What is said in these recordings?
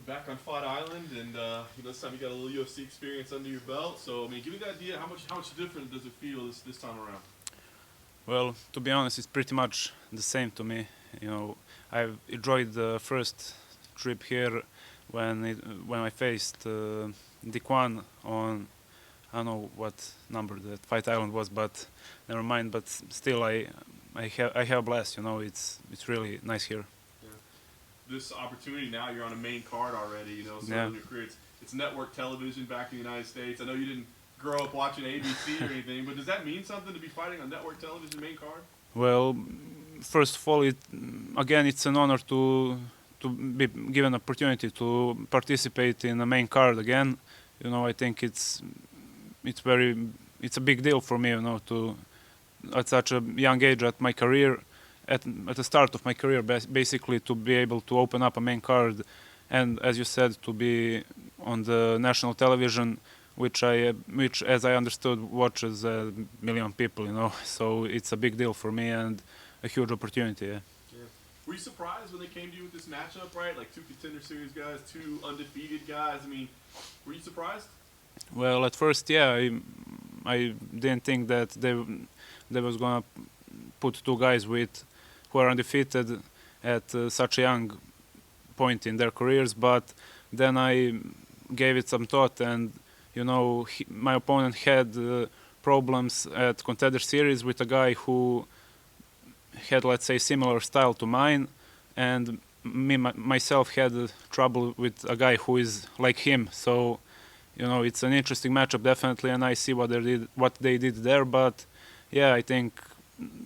back on Fight Island, and this time you got a little UFC experience under your belt. So, I mean, give me an idea how much different does it feel this time around? Well, to be honest, it's pretty much the same to me. I've enjoyed the first trip here when I faced Dikwan on, I don't know what number that Fight Island was, but never mind. But still, I have a blast. It's really nice here. This opportunity now, you're on a main card already, so in your career, it's network television back in the United States. I know you didn't grow up watching ABC or anything, but does that mean something to be fighting on network television main card? Well, first of all, it's an honor to be given an opportunity to participate in the main card again. I think it's a big deal for me, to at such a young age at my career. At the start of my career, basically to be able to open up a main card, and as you said, to be on the national television, which as I understood watches a million people. So it's a big deal for me and a huge opportunity. Yeah. Were you surprised when they came to you with this matchup, right? Like two Contender Series guys, two undefeated guys. I mean, were you surprised? Well, at first, yeah, I didn't think that they was gonna put two guys who are undefeated at such a young point in their careers, but then I gave it some thought, and my opponent had problems at Contender Series with a guy who had, let's say, similar style to mine, and myself had trouble with a guy who is like him. So it's an interesting matchup definitely, and I see what they did there. But yeah, I think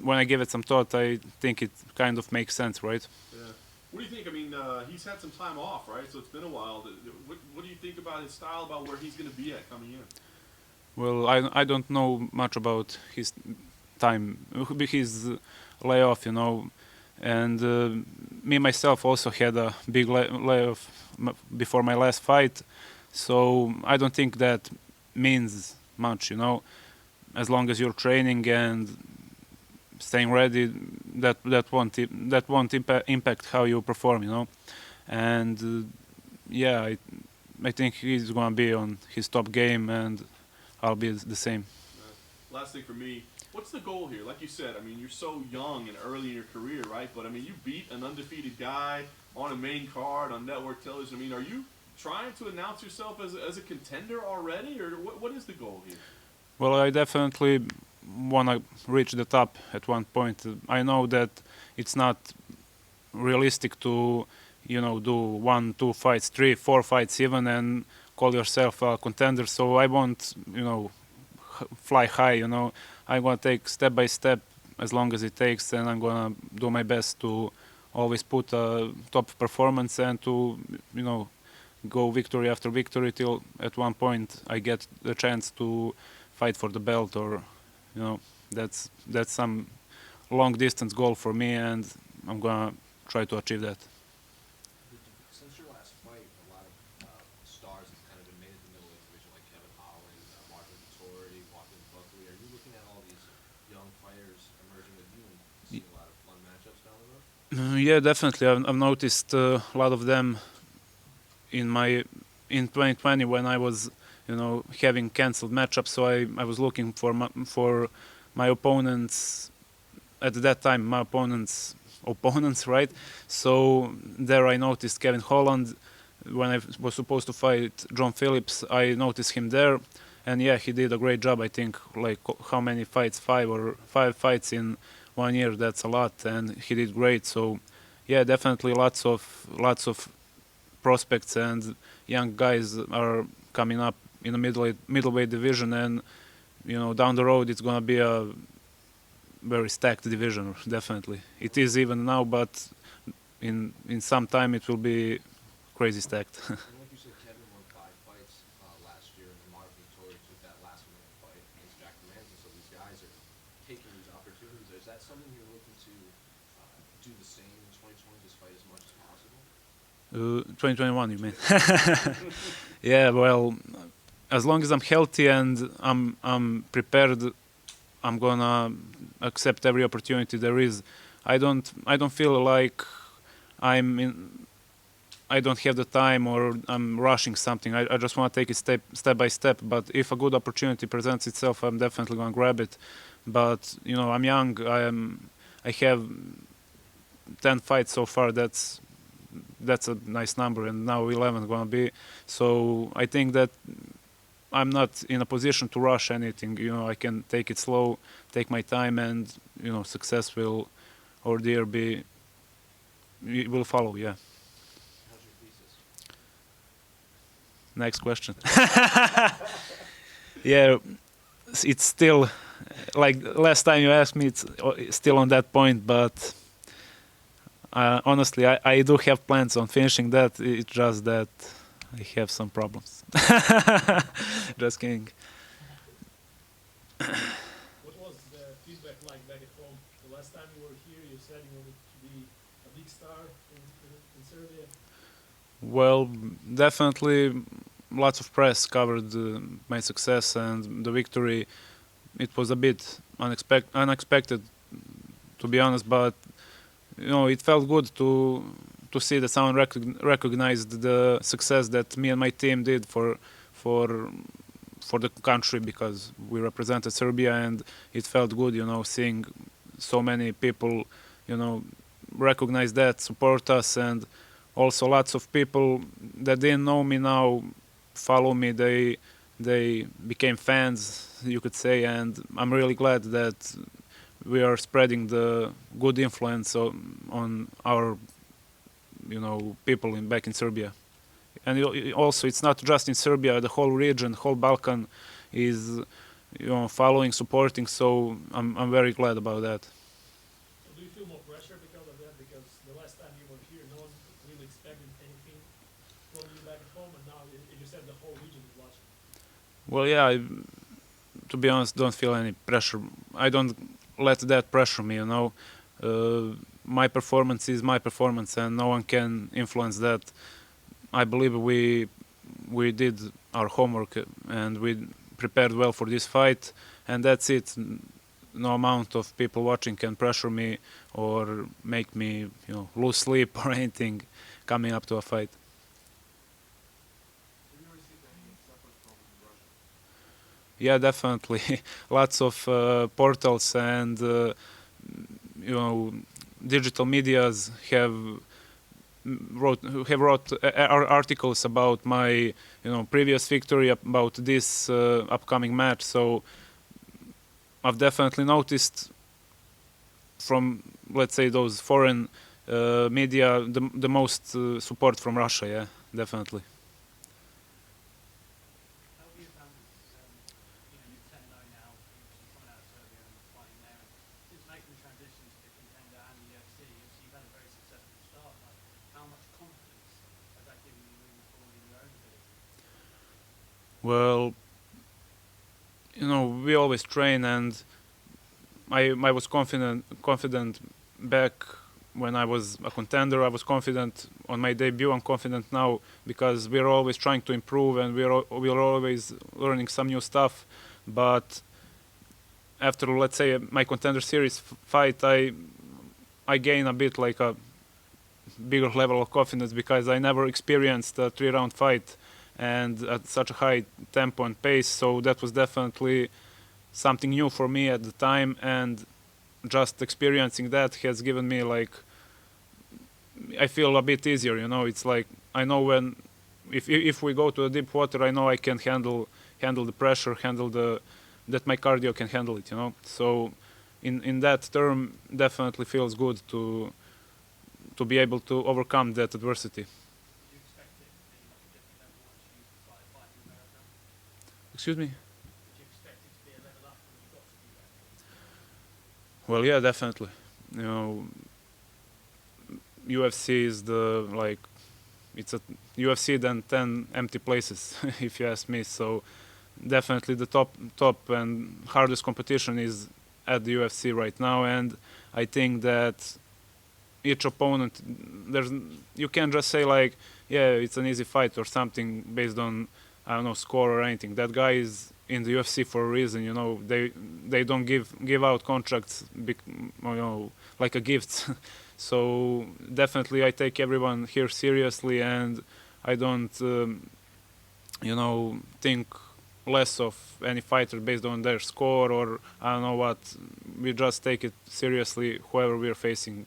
when I give it some thought, I think it kind of makes sense, right? Yeah. What do you think? I mean, he's had some time off, right? So it's been a while. What do you think about his style, about where he's going to be at coming in? Well, I don't know much about his time, his layoff, and me myself also had a big layoff before my last fight, so I don't think that means much, as long as you're training and staying ready, that won't impact how you perform, and yeah, I think he's gonna be on his top game, and I'll be the same. Last thing for me, what's the goal here? Like you said, I mean, you're so young and early in your career, right? But I mean, you beat an undefeated guy on a main card on network television. I mean, are you trying to announce yourself as a contender already, or what is the goal here? Well, I definitely want to reach the top at one point. I know that it's not realistic to, do 1, 2 fights, 3, 4 fights even, and call yourself a contender. So I won't, fly high. I'm gonna take step by step as long as it takes, and I'm gonna do my best to always put a top performance and to, go victory after victory till at one point I get the chance to fight for the belt, or that's some long distance goal for me, and I'm gonna try to achieve that. Since your last fight, a lot of stars have kind of been made at the middleweight division, like Kevin Holland, Martin Vittori, Walker Buckley. Are you looking at all these young fighters emerging with you and seeing a lot of fun matchups down the road? Yeah, definitely. I've noticed a lot of them in 2020 when I was having cancelled matchups, so I was looking for my opponents at that time, my opponents, right? So there I noticed Kevin Holland. When I was supposed to fight John Phillips, I noticed him there, and yeah, he did a great job. I think, like, how many fights? 5 fights in 1 year. That's a lot, and he did great. So yeah, definitely lots of prospects and young guys are coming up in the middleweight division, and down the road it's gonna be a very stacked division. Definitely, it is even now, but in some time it will be crazy stacked. And like you said, Kevin won 5 fights last year, and then Martin Vittori took that last minute fight against Jack Manson. So these guys are taking these opportunities. Is that something you're looking to do the same in 2020, just fight as much as possible? 2021, you mean? Yeah, well, as long as I'm healthy and I'm prepared, I'm gonna accept every opportunity there is. I don't feel like I'm I don't have the time or I'm rushing something. I just want to take it step by step. But if a good opportunity presents itself, I'm definitely going to grab it. But I'm young. I have 10 fights so far. That's a nice number, and now 11 going to be. So I think that I'm not in a position to rush anything. I can take it slow, take my time, and success will or dear will follow. Yeah. How's your thesis? Next question. Yeah, it's still like last time you asked me. It's still on that point, but honestly, I do have plans on finishing that. It's just that I have some problems. Just kidding. What was the feedback like back at home? The last time you were here, you said you wanted to be a big star in Serbia. Well, definitely lots of press covered my success and the victory. It was a bit unexpected, to be honest, but it felt good to see that someone recognized the success that me and my team did for the country, because we represented Serbia, and it felt good, seeing so many people, recognize that, support us, and also lots of people that didn't know me now follow me. They became fans, you could say, and I'm really glad that we are spreading the good influence on our people back in Serbia. And also, it's not just in Serbia, the whole region, whole Balkan is following, supporting, so I'm very glad about that. So do you feel more pressure because of that? Because the last time you were here, no one really expected anything from you back at home, and now you said the whole region is watching. Well, yeah, to be honest, don't feel any pressure. I don't let that pressure me, my performance is my performance, and no one can influence that. I believe we did our homework and we prepared well for this fight, and that's it. No amount of people watching can pressure me or make me lose sleep or anything coming up to a fight. Have you received any support from Russia? Yeah, definitely. Lots of portals and digital medias have wrote articles about my previous victory, about this upcoming match. So I've definitely noticed from, let's say, those foreign media the most support from Russia. Yeah, definitely. How have you found it? You're 10-0 now, you're coming out of Serbia and fighting there. And since making the transition to the contender and the UFC, you've had a very successful start. How much confidence has that given you moving forward in your own ability? Well, we always train, and I was confident back when I was a contender. I was confident on my debut. I'm confident now because we're always trying to improve, and we're always learning some new stuff. But after, let's say, my contender series fight, I gain a bit like a bigger level of confidence, because I never experienced a 3-round fight and at such a high tempo and pace. So that was definitely something new for me at the time, and just experiencing that has given me, like, I feel a bit easier. It's like I know when if we go to the deep water, I know I can handle the pressure, that my cardio can handle it. So in that term, definitely feels good to be able to overcome that adversity. Did you expect it to be like a different level once you started fighting in America? Excuse me? Did you expect it to be a level up when you got to the UFC? Well, yeah, definitely. UFC is it's a UFC than 10 empty places, if you ask me. So definitely the top and hardest competition is at the UFC right now, and I think that each opponent, you can't just say like, yeah, it's an easy fight or something based on, I don't know, score or anything. That guy is in the UFC for a reason. They don't give out contracts like a gift. So definitely I take everyone here seriously, and I don't, think less of any fighter based on their score or I don't know what. We just take it seriously, whoever we're facing.